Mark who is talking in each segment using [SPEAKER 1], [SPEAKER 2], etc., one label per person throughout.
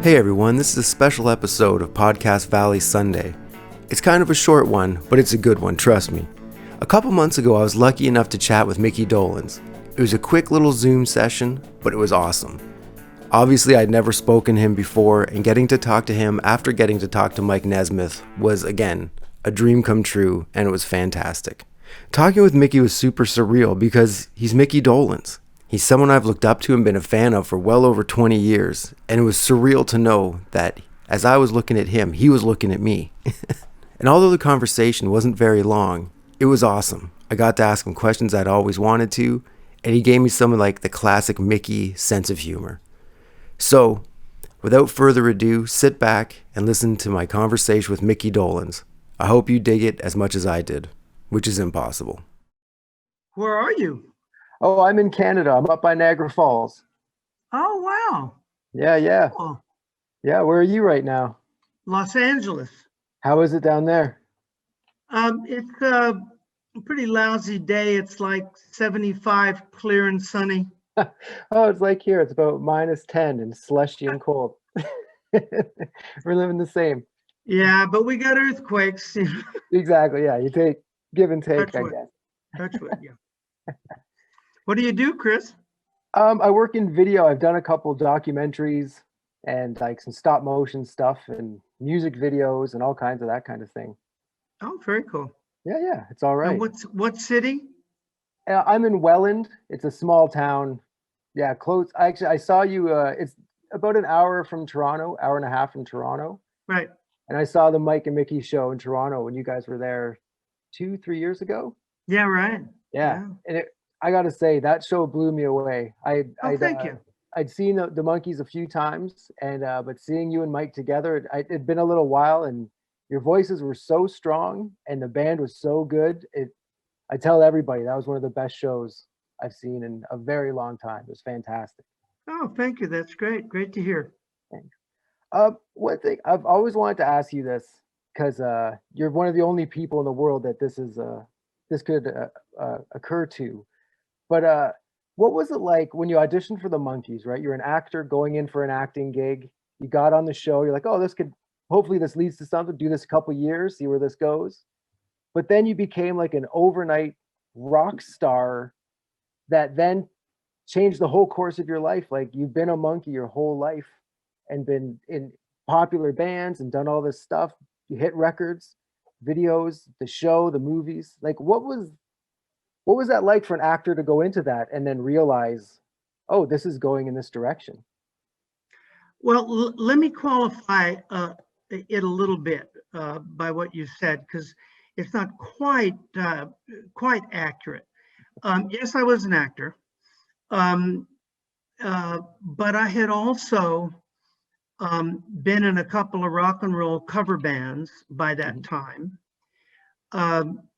[SPEAKER 1] Hey everyone, this is a special episode of Podcast Valley Sunday. It's kind of a short one, but it's a good one, trust me. A couple months ago, I was lucky enough to chat with Micky Dolenz. It was a quick little Zoom session, but it was awesome. Obviously, I'd never spoken to him before, and getting to talk to him after getting to talk to Mike Nesmith was, again, a dream come true, and it was fantastic. Talking with Micky was super surreal because he's Micky Dolenz. He's someone I've looked up to and been a fan of for well over 20 years, and it was surreal to know that as I was looking at him, he was looking at me. And although the conversation wasn't very long, it was awesome. I got to ask him questions I'd always wanted to, and he gave me some of like the classic Micky sense of humor. So, without further ado, sit back and listen to my conversation with Micky Dolenz. I hope you dig it as much as I did, which is impossible.
[SPEAKER 2] Where are you?
[SPEAKER 1] Oh, I'm in Canada. I'm up by Niagara Falls.
[SPEAKER 2] Oh, wow.
[SPEAKER 1] Yeah.
[SPEAKER 2] Cool.
[SPEAKER 1] Yeah, where are you right now?
[SPEAKER 2] Los Angeles.
[SPEAKER 1] How is it down there?
[SPEAKER 2] It's a pretty lousy day. It's like 75, clear and sunny.
[SPEAKER 1] Oh, it's like here. It's about -10 and slushy and cold. We're living the same.
[SPEAKER 2] Yeah, but we got earthquakes.
[SPEAKER 1] Exactly. Yeah, you take give and take, I guess.
[SPEAKER 2] Touch wood, yeah. What do you do, Chris?
[SPEAKER 1] I work in video. I've done a couple documentaries and like some stop motion stuff and music videos and all kinds of that kind of thing.
[SPEAKER 2] Oh, very cool.
[SPEAKER 1] Yeah, it's all right.
[SPEAKER 2] And what city?
[SPEAKER 1] I'm in Welland. It's a small town. Yeah, close. I saw you. It's about an hour from Toronto, hour and a half from Toronto.
[SPEAKER 2] Right.
[SPEAKER 1] And I saw the Mike and Micky show in Toronto when you guys were there 2-3 years ago.
[SPEAKER 2] Yeah, right.
[SPEAKER 1] Yeah. And I got to say, that show blew me away.
[SPEAKER 2] Thank you.
[SPEAKER 1] I'd seen the Monkees a few times, and but seeing you and Mike together, it'd been a little while, and your voices were so strong, and the band was so good. I tell everybody that was one of the best shows I've seen in a very long time. It was fantastic.
[SPEAKER 2] Oh, thank you. That's great. Great to hear.
[SPEAKER 1] Thanks. One thing I've always wanted to ask you this, because you're one of the only people in the world that this could occur to. But what was it like when you auditioned for the Monkees, right? You're an actor going in for an acting gig. You got on the show. You're like, oh, hopefully this leads to something. Do this a couple years, see where this goes. But then you became like an overnight rock star that then changed the whole course of your life. Like you've been a Monkee your whole life and been in popular bands and done all this stuff. You hit records, videos, the show, the movies. Like what was that like for an actor to go into that and then realize, oh, this is going in this direction?
[SPEAKER 2] Well, let me qualify it a little bit by what you said, because it's not quite accurate. Yes, I was an actor, but I had also been in a couple of rock and roll cover bands by that time.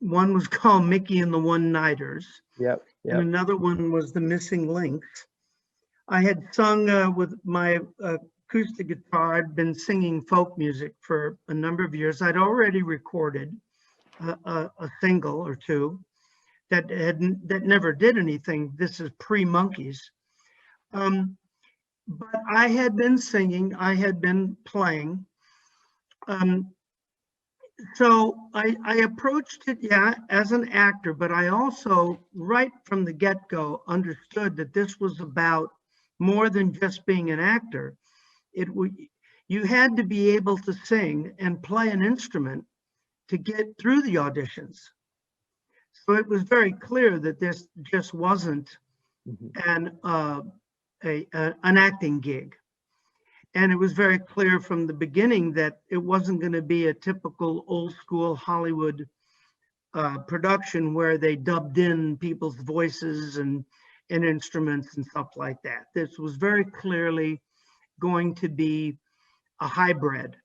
[SPEAKER 2] One was called Micky and the One-Nighters.
[SPEAKER 1] Yep.
[SPEAKER 2] And another one was The Missing Links. I had sung with my acoustic guitar. I'd been singing folk music for a number of years. I'd already recorded a single or two that never did anything. This is pre-Monkees. But I had been singing. I had been playing. So I approached it, as an actor, but I also, right from the get-go, understood that this was about more than just being an actor. You had to be able to sing and play an instrument to get through the auditions. So it was very clear that this just wasn't an acting gig. And it was very clear from the beginning that it wasn't going to be a typical old school Hollywood production where they dubbed in people's voices and instruments and stuff like that. This was very clearly going to be a hybrid.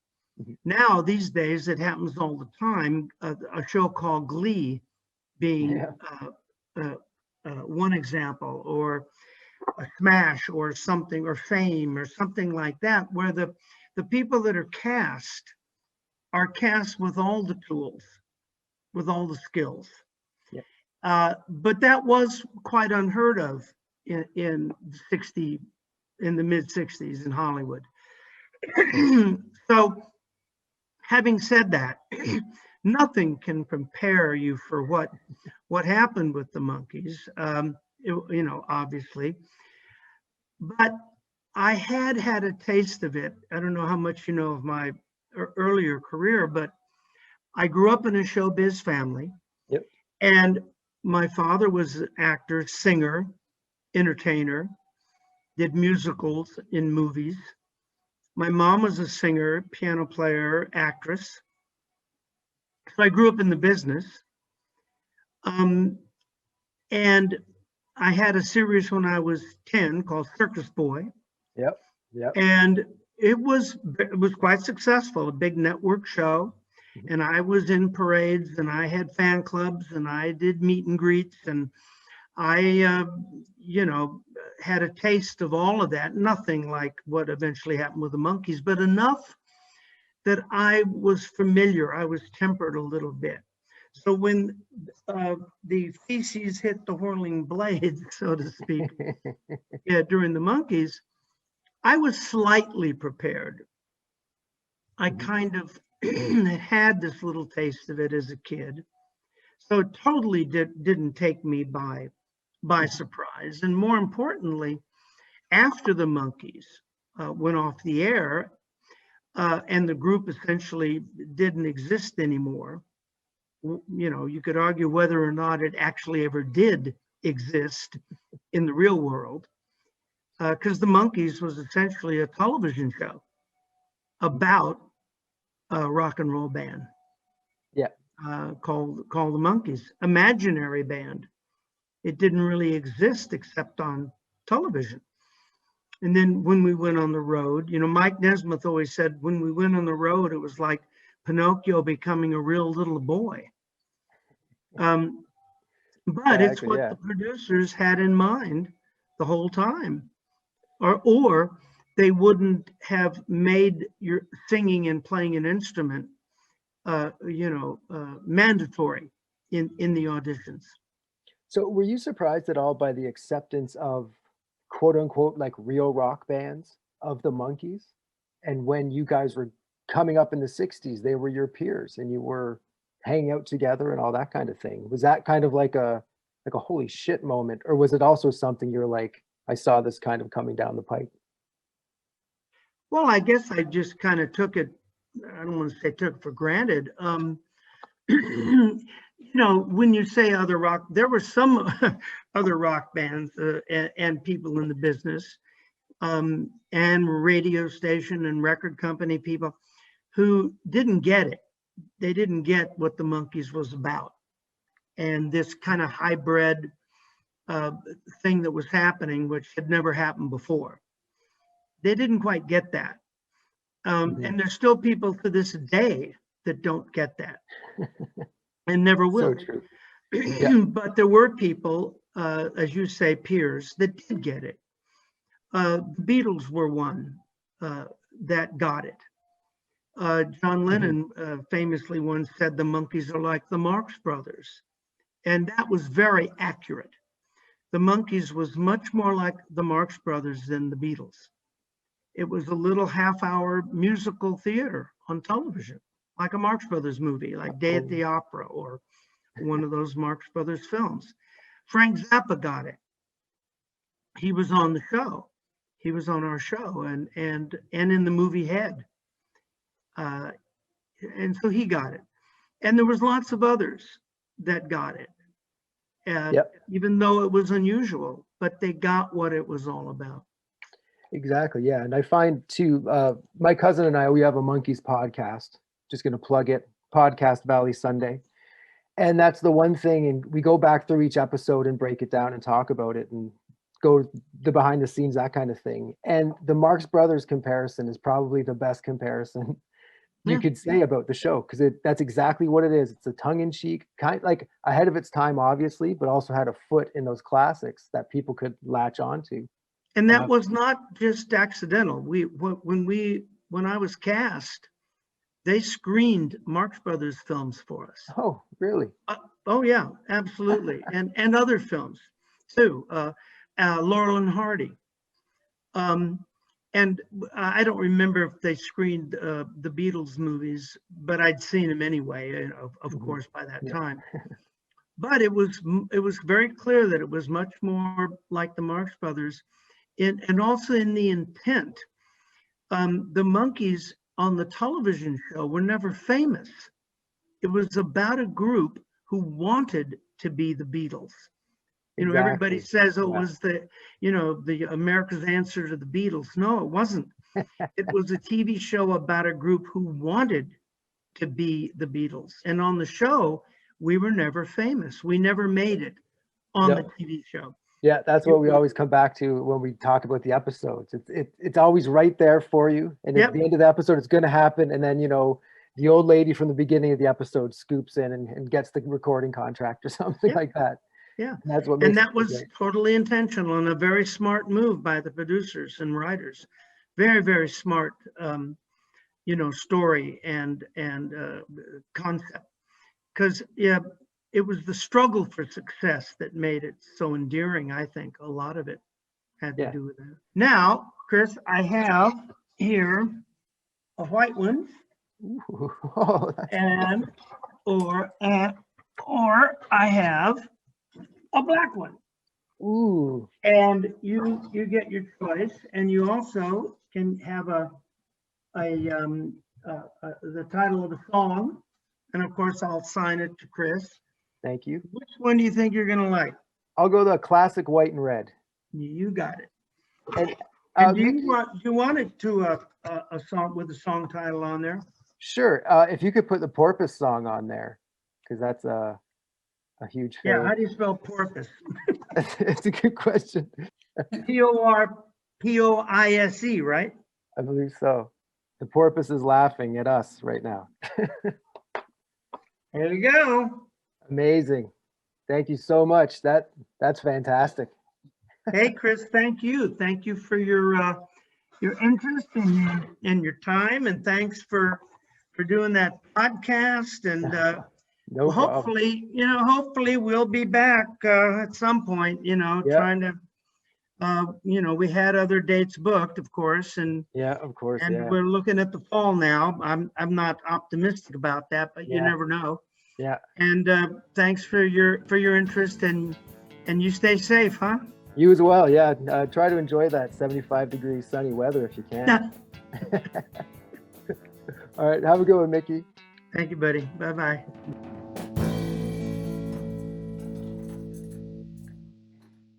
[SPEAKER 2] Now, these days, it happens all the time. A show called Glee being one example, or a Smash or something, or Fame or something like that, where the people that are cast with all the tools, with all the skills. But that was quite unheard of in the mid 60s in Hollywood. So having said that, nothing can prepare you for what happened with the Monkees, obviously. But I had a taste of it. I don't know how much you know of my earlier career, but I grew up in a showbiz family.
[SPEAKER 1] Yep.
[SPEAKER 2] And my father was an actor, singer, entertainer, did musicals in movies. My mom was a singer, piano player, actress. So I grew up in the business. Um, and I had a series when I was 10 called Circus Boy.
[SPEAKER 1] Yep. Yep.
[SPEAKER 2] And it was quite successful, a big network show. And I was in parades and I had fan clubs and I did meet and greets and I, had a taste of all of that. Nothing like what eventually happened with the Monkees, but enough that I was familiar. I was tempered a little bit. So when the feces hit the whirling blades, so to speak, during the Monkees, I was slightly prepared. I kind of had this little taste of it as a kid. So it totally didn't take me by surprise. And more importantly, after the Monkees went off the air and the group essentially didn't exist anymore, you could argue whether or not it actually ever did exist in the real world, because the Monkees was essentially a television show about a rock and roll band.
[SPEAKER 1] Yeah.
[SPEAKER 2] Called the Monkees, imaginary band. It didn't really exist except on television. And then when we went on the road, Mike Nesmith always said when we went on the road, it was like Pinocchio becoming a real little boy. But it's what the producers had in mind the whole time, or they wouldn't have made your singing and playing an instrument, mandatory in the auditions.
[SPEAKER 1] So were you surprised at all by the acceptance of quote unquote like real rock bands of the Monkees? And when you guys were coming up in the 60s, they were your peers and you were hanging out together and all that kind of thing. Was that kind of like a holy shit moment? Or was it also something you're like, I saw this kind of coming down the pipe?
[SPEAKER 2] Well, I guess I just kind of took it, I don't want to say took it for granted. When you say other rock, there were some other rock bands and people in the business and radio station and record company people who didn't get it. They didn't get what the Monkees was about. And this kind of hybrid thing that was happening, which had never happened before. They didn't quite get that. And there's still people to this day that don't get that and never will.
[SPEAKER 1] So true. Yeah.
[SPEAKER 2] But there were people, as you say, peers that did get it. The Beatles were one that got it. John Lennon famously once said the Monkees are like the Marx Brothers. And that was very accurate. The Monkees was much more like the Marx Brothers than the Beatles. It was a little half-hour musical theater on television, like a Marx Brothers movie, like Day at the Opera or one of those Marx Brothers films. Frank Zappa got it. He was on the show. He was on our show and in the movie Head. And so he got it. And there was lots of others that got it, even though it was unusual, but they got what it was all about.
[SPEAKER 1] Exactly. Yeah. And I find too, my cousin and I, we have a Monkees podcast, just going to plug it, Podcast Valley Sunday. And that's the one thing. And we go back through each episode and break it down and talk about it and go the behind the scenes, that kind of thing. And the Marx Brothers comparison is probably the best comparison you could say about the show, because that's exactly what it is. It's a tongue-in-cheek, kind of like ahead of its time, obviously, but also had a foot in those classics that people could latch onto.
[SPEAKER 2] And that was not just accidental. When I was cast, they screened Marx Brothers films for us.
[SPEAKER 1] Oh, really?
[SPEAKER 2] Oh yeah, absolutely. and other films too. Laurel and Hardy. And I don't remember if they screened the Beatles movies, but I'd seen them anyway, of course, by that time. But it was very clear that it was much more like the Marx Brothers, and also in the intent. The Monkees on the television show were never famous. It was about a group who wanted to be the Beatles. You know, everybody says it was the America's answer to the Beatles. No, it wasn't. It was a TV show about a group who wanted to be the Beatles. And on the show, we were never famous. We never made it on the TV show.
[SPEAKER 3] Yeah, that's what we always come back to when we talk about the episodes. It's always right there for you. And at the end of the episode, it's going to happen. And then, the old lady from the beginning of the episode scoops in and gets the recording contract or something like that.
[SPEAKER 2] Yeah.
[SPEAKER 3] And that's what
[SPEAKER 2] was totally intentional and a very smart move by the producers and writers. Very, very smart, story and concept. Because, it was the struggle for success that made it so endearing, I think. A lot of it had to do with that. Now, Chris, I have here a white one. And or I have a black one.
[SPEAKER 3] Ooh.
[SPEAKER 2] And you get your choice, and you also can have the title of the song, and of course I'll sign it to Chris.
[SPEAKER 3] Thank you.
[SPEAKER 2] Which one do you think you're gonna like?
[SPEAKER 3] I'll go the classic white and red.
[SPEAKER 2] You got it.
[SPEAKER 3] And
[SPEAKER 2] do you want it to a song with a song title on there?
[SPEAKER 3] Sure. If you could put the Porpoise song on there, because that's a huge favorite.
[SPEAKER 2] Yeah, how do you spell porpoise?
[SPEAKER 3] It's a good question.
[SPEAKER 2] Porpoise, right?
[SPEAKER 3] I believe so. The porpoise is laughing at us right now.
[SPEAKER 2] There you go.
[SPEAKER 3] Amazing. Thank you so much. That's fantastic.
[SPEAKER 2] Hey, Chris, thank you. Thank you for your interest and your time, and thanks for doing that podcast. And hopefully we'll be back at some point. Trying to. We had other dates booked, of course, and we're looking at the fall now. I'm not optimistic about that, but you never know.
[SPEAKER 3] Yeah.
[SPEAKER 2] And thanks for your interest, and you stay safe, huh?
[SPEAKER 3] You as well. Yeah. Try to enjoy that 75-degree sunny weather if you can.
[SPEAKER 2] Yeah.
[SPEAKER 3] All right. Have a good one, Mickey.
[SPEAKER 2] Thank you, buddy. Bye-bye.